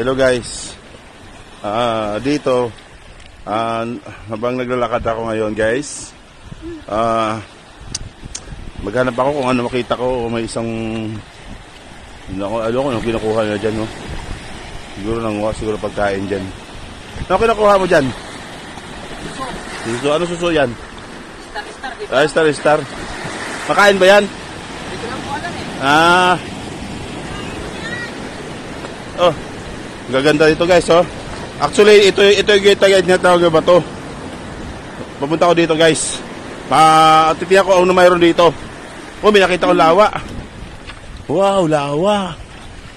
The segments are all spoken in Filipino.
Hello guys. Dito habang naglalakad ako ngayon guys, maghanap ako kung ano makita ko. May isang ano kinukuha na dyan, no? Siguro pagkain dyan. Ano kinukuha mo dyan? Suso. Ano suso yan? Star. Makain ba yan? Dito lang po alam eh. Oh, gaganda dito guys, oh. Actually, ito yung tinatawag na bato. Pupunta ko dito guys. Titiyan ko ano mayroon dito. Oh, may nakita ko lawa. Wow, lawa.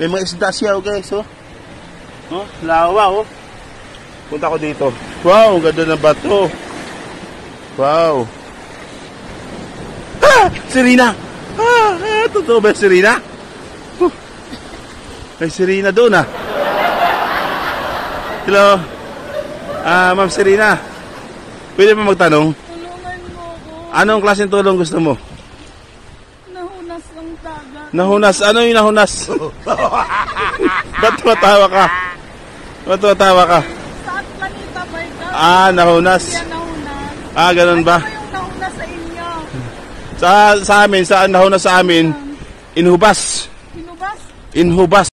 May mga isda siya, guys, oh. Oh, lawa, oh. Punta ko dito. Wow, ganda ng bato. Wow. Serena! Totoo ba Serena? May Serena doon, ah. Hello. Ma'am Serena. Pwede ba magtanong? Tulungan mo ako. Anong klaseng tulong gusto mo? Nahunas ng dagat. Nahunas? Ano yung nahunas? Ba't matawa ka? Ba't matawa ka? Sa Atlanita ba ito? Nahunas. Yan nahunas. Ganun ba? Ano yung nahunas sa inyo? Sa amin, saan nahunas sa amin? Inhubas. Pinubas? Inhubas.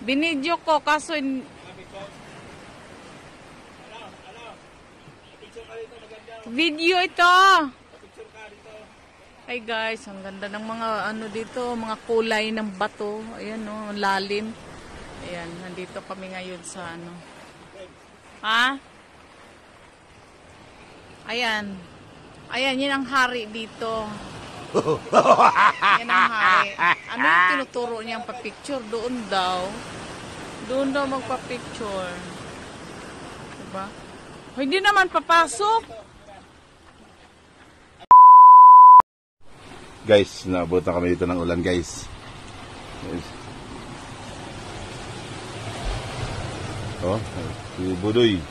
Binidyo ko kaso video ito. Ay guys, ang ganda ng mga ano dito, mga kulay ng bato. Ayan, no, lalim. Ayan, nandito kami ngayon sa ano. Ayan. Ayan, yun ang hari dito. Yan ang hari. Ano yung tinuturo niyang pa-picture? Doon daw. Doon daw magpa-picture. Diba? Hindi naman papasok. Guys, naabot na kami dito ng ulan, guys. Oh, si Budoy.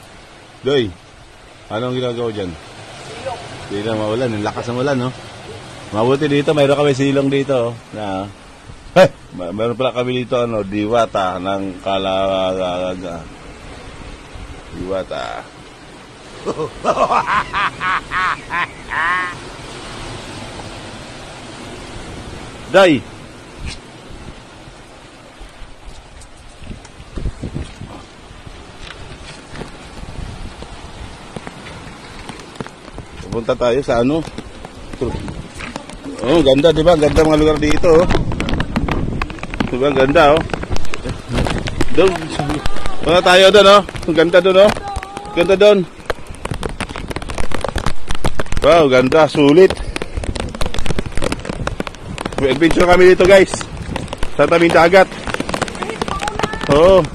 Doy, anong ginagawa dyan? Silong. Hindi na maulan. Ang lakas ng ulan, no? Mabuti dito, mayroon kami silong dito. Mayroon pala kami dito, diwata ng Kalagaga. Diwata. Day! Pupunta tayo sa ano? Oh, ganda, di ba? Ganda mga lugar dito, oh. Di ba? Ganda, oh. Doon. Punta tayo doon, oh. Ganda doon, oh. Ganda doon. Wow, ganda. Sulit. May adventure kami dito, guys. Sa tabing dagat. Oo.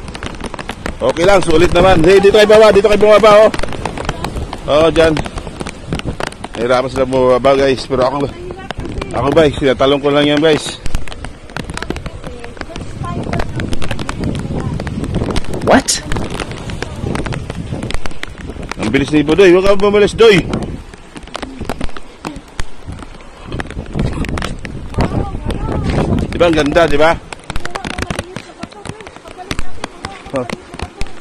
Okay lang, sulit naman. Hey, dito kayo baba. Dito kayo bumaba, oh. Oo, dyan. Nahirapan sila bumaba, guys. Pero ako guys, sinatalong ko lang yan, guys. What? Ang bilis ni Ibo, Doy. Huwag ka bumalis, Doy. Diba ang ganda, diba?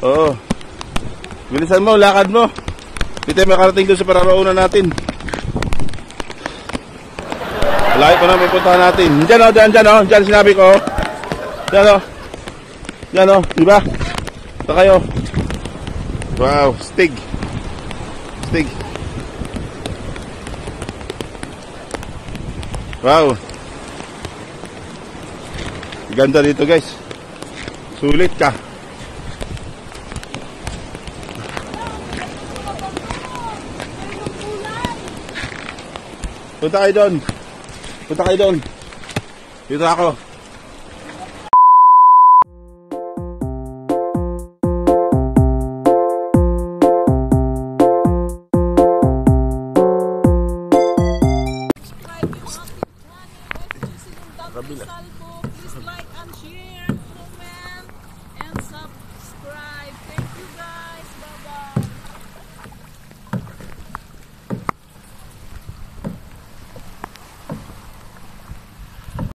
Oo. Bilisan mo, lakad mo. Hindi tayo makarating doon sa pararoonan natin. Lahat pa na may puntahan natin. Diyan, oh, diyan, diyan sinabi ko. Diyan, oh. Diyan, oh, diba? Ito kayo. Wow, stig. Wow. Ganda dito, guys. Sulit ka. Punta kayo doon. Dito ako.